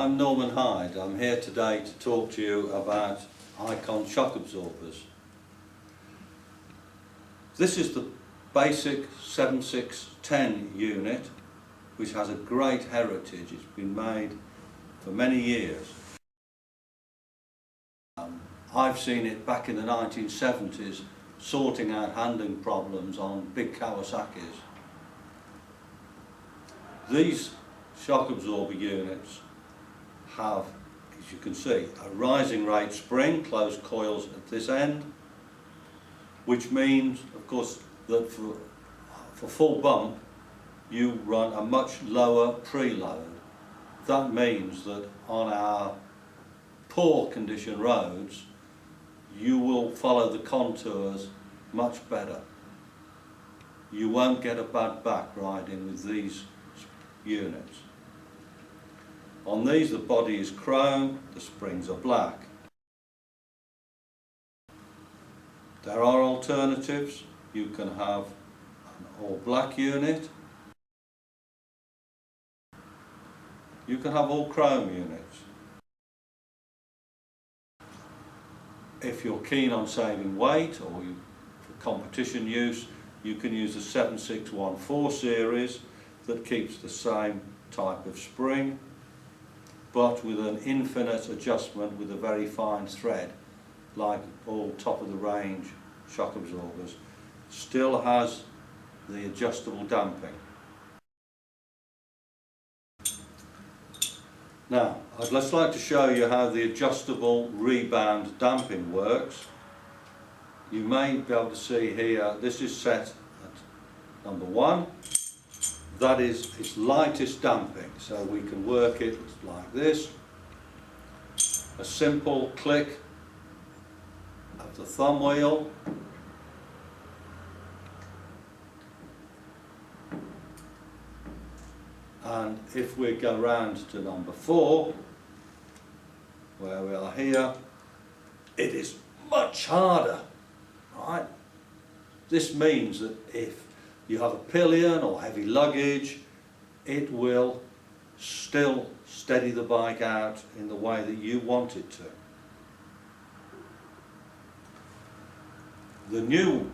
I'm Norman Hyde. I'm here today to talk to you about IKON shock absorbers. This is the basic 7610 unit, which has a great heritage. It's been made for many years. I've seen it back in the 1970s sorting out handling problems on big Kawasaki's. These shock absorber units have, as you can see, a rising rate spring, closed coils at this end, which means, of course, that for full bump you run a much lower preload. That means that on our poor condition roads you will follow the contours much better. You won't get a bad back riding with these units. On these the body is chrome, the springs are black. There are alternatives. You can have an all black unit. You can have all chrome units. If you're keen on saving weight or for competition use, you can use the 7614 series that keeps the same type of spring, but with an infinite adjustment with a very fine thread, like all top of the range shock absorbers. Still has the adjustable damping. Now, I'd just like to show you how the adjustable rebound damping works. You may be able to see here, this is set at number 1. That is its lightest damping, so we can work it like this. A simple click of the thumb wheel. And if we go round to number 4, where we are here, it is much harder, right? This means that if you have a pillion or heavy luggage, it will still steady the bike out in the way that you want it to. The new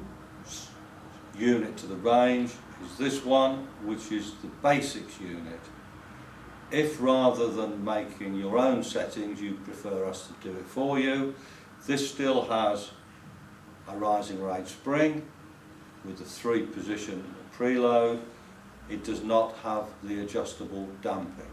unit to the range is this one, which is the basics unit. If rather than making your own settings you prefer us to do it for you, this still has a rising rate spring with the 3-position preload. It does not have the adjustable damping.